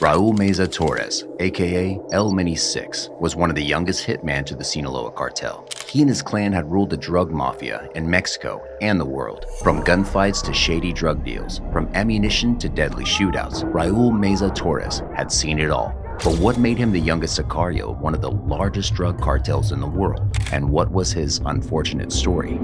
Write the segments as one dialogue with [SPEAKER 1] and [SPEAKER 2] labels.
[SPEAKER 1] Raul Meza Torres AKA El Mini 6 was one of the youngest hitmen to the Sinaloa Cartel. He and his clan had ruled the drug mafia in Mexico and the world. From gunfights to shady drug deals, from ammunition to deadly shootouts, Raul Meza Torres had seen it all. But what made him the youngest Sicario of one of the largest drug cartels in the world? And what was his unfortunate story?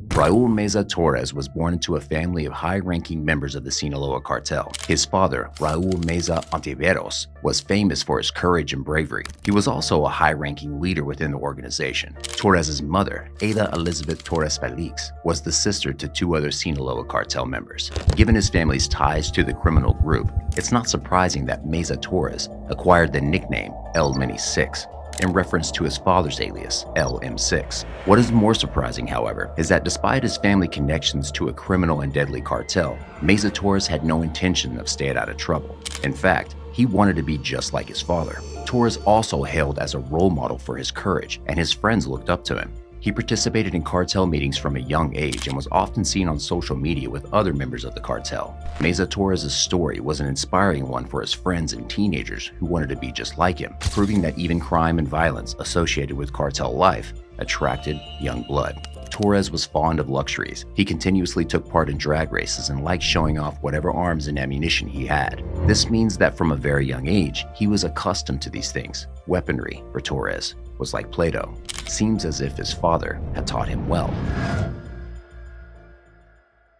[SPEAKER 1] Raul Meza Torres was born into a family of high-ranking members of the Sinaloa Cartel. His father, Raul Meza Ontiveros, was famous for his courage and bravery. He was also a high-ranking leader within the organization. Torres's mother, Ada Elizabeth Torres Felix, was the sister to two other Sinaloa Cartel members. Given his family's ties to the criminal group, it's not surprising that Meza Torres acquired the nickname El Mini 6. In reference to his father's alias, LM6. What is more surprising, however, is that despite his family connections to a criminal and deadly cartel, Meza Torres had no intention of staying out of trouble. In fact, he wanted to be just like his father. Torres also hailed as a role model for his courage, and his friends looked up to him. He participated in cartel meetings from a young age and was often seen on social media with other members of the cartel. Meza Torres' story was an inspiring one for his friends and teenagers who wanted to be just like him, proving that even crime and violence associated with cartel life attracted young blood. Torres was fond of luxuries. He continuously took part in drag races and liked showing off whatever arms and ammunition he had. This means that from a very young age, he was accustomed to these things. Weaponry, for Torres, was like Play-Doh. Seems as if his father had taught him well.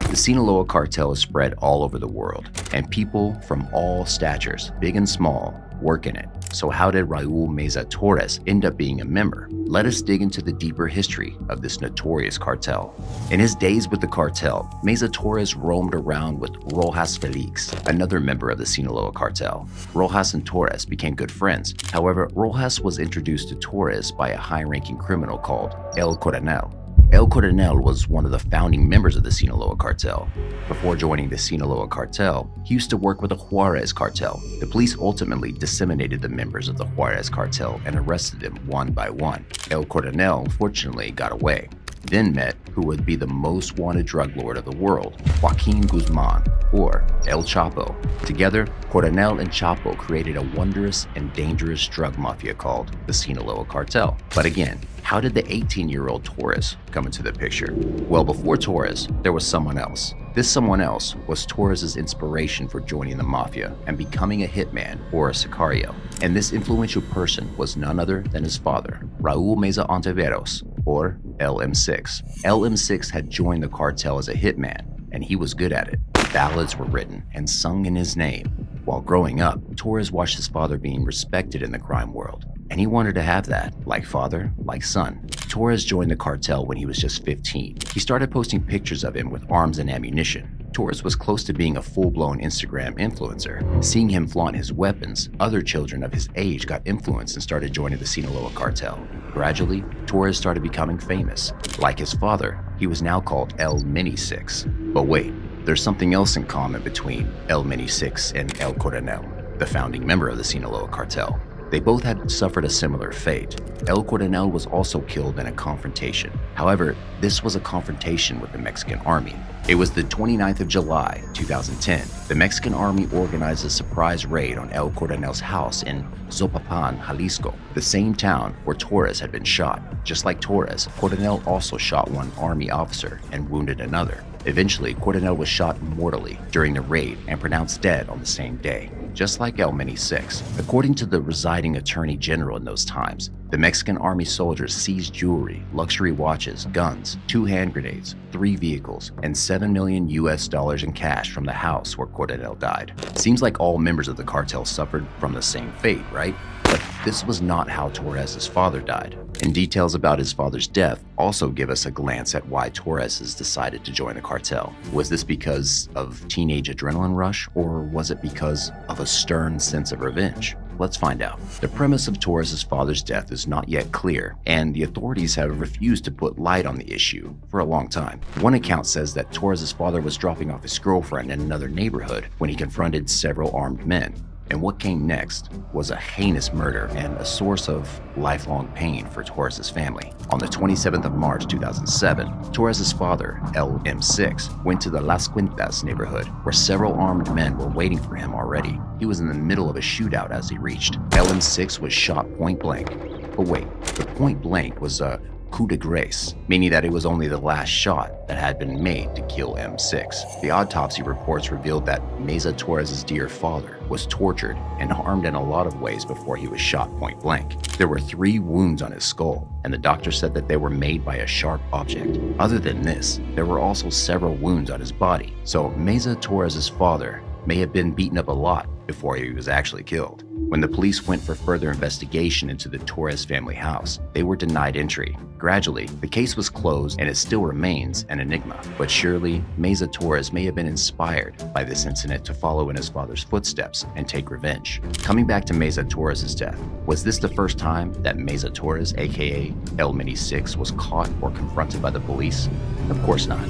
[SPEAKER 1] The Sinaloa Cartel is spread all over the world, and people from all statures, big and small, work in it. So how did Raul Meza Torres end up being a member? Let us dig into the deeper history of this notorious cartel. In his days with the cartel, Meza Torres roamed around with Rojas Felix, another member of the Sinaloa Cartel. Rojas and Torres became good friends. However, Rojas was introduced to Torres by a high-ranking criminal called El Coronel. El Coronel was one of the founding members of the Sinaloa Cartel. Before joining the Sinaloa Cartel, he used to work with the Juarez Cartel. The police ultimately disseminated the members of the Juarez Cartel and arrested them one by one. El Coronel fortunately got away. Then met who would be the most wanted drug lord of the world, Joaquin Guzman, or El Chapo. Together, Coronel and Chapo created a wondrous and dangerous drug mafia called the Sinaloa Cartel. But again, how did the 18-year-old Torres come into the picture? Well, before Torres, there was someone else. This someone else was Torres' inspiration for joining the mafia and becoming a hitman or a Sicario. And this influential person was none other than his father, Raul Meza Ontiveros, or LM6. LM6 had joined the cartel as a hitman, and he was good at it. Ballads were written and sung in his name. While growing up, Torres watched his father being respected in the crime world, and he wanted to have that, like father, like son. Torres joined the cartel when he was just 15. He started posting pictures of him with arms and ammunition. Torres was close to being a full-blown Instagram influencer. Seeing him flaunt his weapons, other children of his age got influenced and started joining the Sinaloa Cartel. Gradually, Torres started becoming famous. Like his father, he was now called El Mini 6. But wait, there's something else in common between El Mini 6 and El Coronel, the founding member of the Sinaloa Cartel. They both had suffered a similar fate. El Coronel was also killed in a confrontation. However, this was a confrontation with the Mexican army. It was the 29th of July, 2010. The Mexican army organized a surprise raid on El Coronel's house in Zapopan, Jalisco, the same town where Torres had been shot. Just like Torres, Coronel also shot one army officer and wounded another. Eventually, Coronel was shot mortally during the raid and pronounced dead on the same day, just like El Mini 6. According to the residing attorney general in those times, the Mexican army soldiers seized jewelry, luxury watches, guns, 2 hand grenades, 3 vehicles, and $7 million in cash from the house where Coronel died. Seems like all members of the cartel suffered from the same fate, right? But this was not how Torres' father died. And details about his father's death also give us a glance at why Torres has decided to join the cartel. Was this because of teenage adrenaline rush, or was it because of a stern sense of revenge? Let's find out. The premise of Torres' father's death is not yet clear, and the authorities have refused to put light on the issue for a long time. One account says that Torres' father was dropping off his girlfriend in another neighborhood when he confronted several armed men. And what came next was a heinous murder and a source of lifelong pain for Torres' family. On the 27th of March 2007, Torres' father, LM6, went to the Las Quintas neighborhood where several armed men were waiting for him already. He was in the middle of a shootout as he reached. LM6 was shot point blank. But wait, the point blank was a coup de grace, meaning that it was only the last shot that had been made to kill M6. The autopsy reports revealed that Meza Torres' dear father was tortured and harmed in a lot of ways before he was shot point blank. There were 3 wounds on his skull, and the doctor said that they were made by a sharp object. Other than this, there were also several wounds on his body, so Meza Torres' father may have been beaten up a lot before he was actually killed. When the police went for further investigation into the Torres family house, they were denied entry. Gradually, the case was closed and it still remains an enigma. But surely, Meza Torres may have been inspired by this incident to follow in his father's footsteps and take revenge. Coming back to Meza Torres' death, was this the first time that Meza Torres AKA El Mini 6 was caught or confronted by the police? Of course not.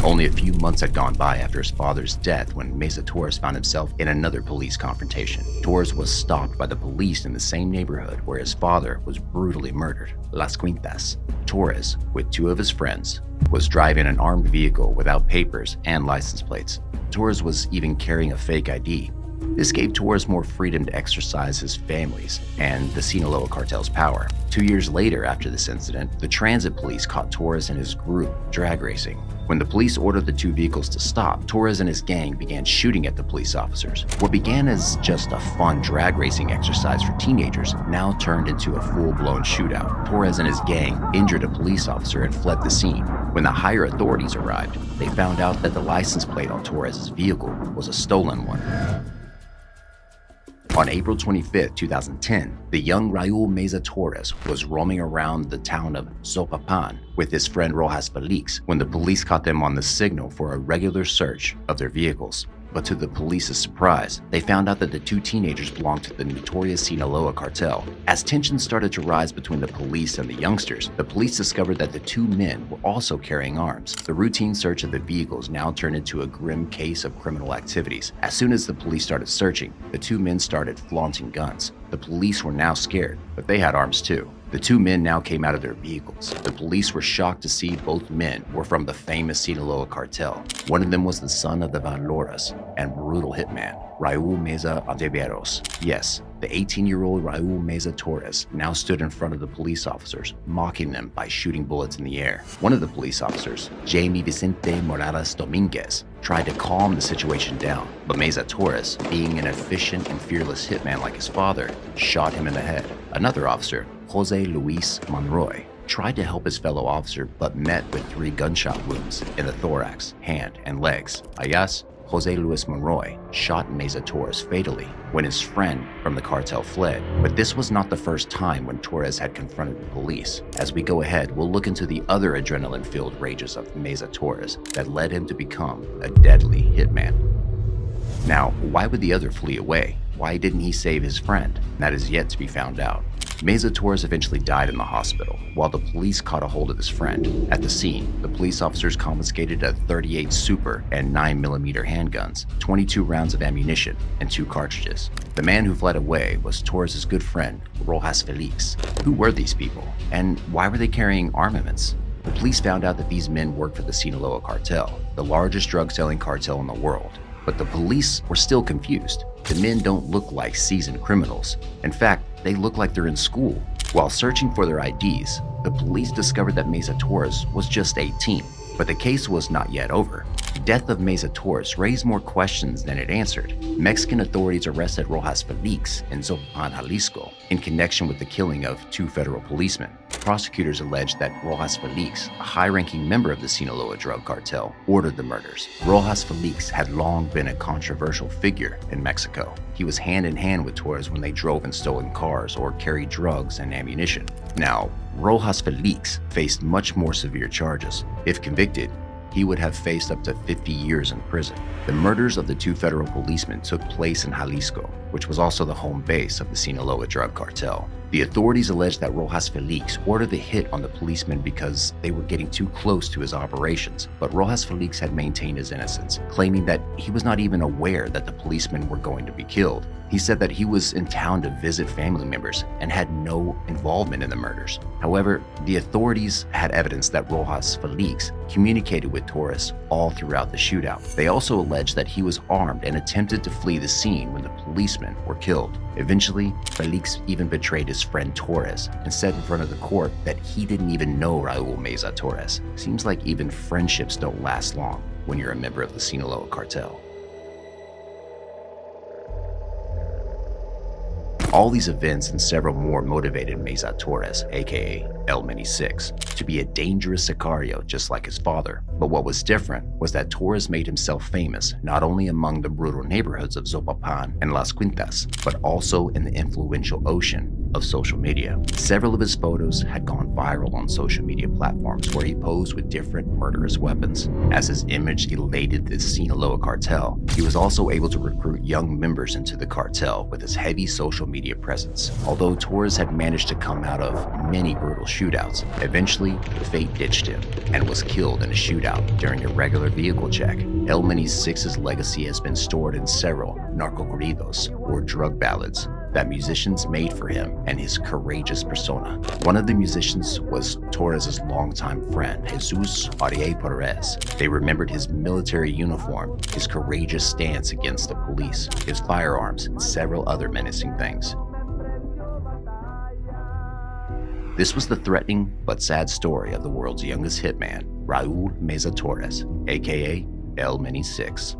[SPEAKER 1] Only a few months had gone by after his father's death when Meza Torres found himself in another police confrontation. Torres was stopped by the police in the same neighborhood where his father was brutally murdered, Las Quintas. Torres, with 2 of his friends, was driving an armed vehicle without papers and license plates. Torres was even carrying a fake ID. This gave Torres more freedom to exercise his family's and the Sinaloa Cartel's power. 2 years later after this incident, the transit police caught Torres and his group drag racing. When the police ordered the 2 vehicles to stop, Torres and his gang began shooting at the police officers. What began as just a fun drag racing exercise for teenagers now turned into a full-blown shootout. Torres and his gang injured a police officer and fled the scene. When the higher authorities arrived, they found out that the license plate on Torres' vehicle was a stolen one. On April 25, 2010, the young Raul Meza Torres was roaming around the town of Zopapan with his friend Rojas Felix when the police caught them on the signal for a regular search of their vehicles. But to the police's surprise, they found out that the 2 teenagers belonged to the notorious Sinaloa Cartel. As tensions started to rise between the police and the youngsters, the police discovered that the 2 men were also carrying arms. The routine search of the vehicles now turned into a grim case of criminal activities. As soon as the police started searching, the 2 men started flaunting guns. The police were now scared, but they had arms too. The 2 men now came out of their vehicles. The police were shocked to see both men were from the famous Sinaloa Cartel. One of them was the son of the Valoras and brutal hitman, Raul Meza Torres. Yes, the 18-year-old Raul Meza Torres now stood in front of the police officers, mocking them by shooting bullets in the air. One of the police officers, Jaime Vicente Morales Dominguez, tried to calm the situation down, but Meza Torres, being an efficient and fearless hitman like his father, shot him in the head. Another officer, Jose Luis Monroy, tried to help his fellow officer but met with 3 gunshot wounds in the thorax, hand, and legs. Ayas, Jose Luis Monroy shot Meza Torres fatally when his friend from the cartel fled. But this was not the first time when Torres had confronted the police. As we go ahead, we'll look into the other adrenaline-filled rages of Meza Torres that led him to become a deadly hitman. Now, why would the other flee away? Why didn't he save his friend? That is yet to be found out. Meza Torres eventually died in the hospital, while the police caught a hold of his friend. At the scene, the police officers confiscated a .38 Super and 9mm handguns, 22 rounds of ammunition, and 2 cartridges. The man who fled away was Torres' good friend, Rojas Felix. Who were these people, and why were they carrying armaments? The police found out that these men worked for the Sinaloa Cartel, the largest drug-selling cartel in the world. But the police were still confused. The men don't look like seasoned criminals. In fact, they look like they're in school. While searching for their IDs, the police discovered that Meza Torres was just 18, but the case was not yet over. The death of Meza Torres raised more questions than it answered. Mexican authorities arrested Rojas Felix in Zopapan, Jalisco, in connection with the killing of 2 federal policemen. Prosecutors alleged that Rojas Felix, a high-ranking member of the Sinaloa drug cartel, ordered the murders. Rojas Felix had long been a controversial figure in Mexico. He was hand-in-hand with Torres when they drove in stolen cars or carried drugs and ammunition. Now, Rojas Felix faced much more severe charges. If convicted, he would have faced up to 50 years in prison. The murders of the 2 federal policemen took place in Jalisco, which was also the home base of the Sinaloa drug cartel. The authorities allege that Rojas Felix ordered the hit on the policemen because they were getting too close to his operations, but Rojas Felix had maintained his innocence, claiming that he was not even aware that the policemen were going to be killed. He said that he was in town to visit family members and had no involvement in the murders. However, the authorities had evidence that Rojas Felix communicated with Torres all throughout the shootout. They also alleged that he was armed and attempted to flee the scene when the policemen were killed. Eventually, Felix even betrayed his friend Torres and said in front of the court that he didn't even know Raul Meza Torres. Seems like even friendships don't last long when you're a member of the Sinaloa Cartel. All these events and several more motivated Meza Torres, aka El Mini 6, to be a dangerous Sicario just like his father. But what was different was that Torres made himself famous not only among the brutal neighborhoods of Zopapan and Las Quintas, but also in the influential ocean of social media. Several of his photos had gone viral on social media platforms where he posed with different murderous weapons. As his image elated the Sinaloa Cartel, he was also able to recruit young members into the cartel with his heavy social media presence. Although Torres had managed to come out of many brutal shootouts, eventually fate ditched him and was killed in a shootout during a regular vehicle check. El Mini 6's legacy has been stored in several narco-corridos, or drug ballads, that musicians made for him and his courageous persona. One of the musicians was Torres' longtime friend, Jesus Raul Perez. They remembered his military uniform, his courageous stance against the police, his firearms, and several other menacing things. This was the threatening but sad story of the world's youngest hitman, Raul Meza Torres, aka El Mini 6.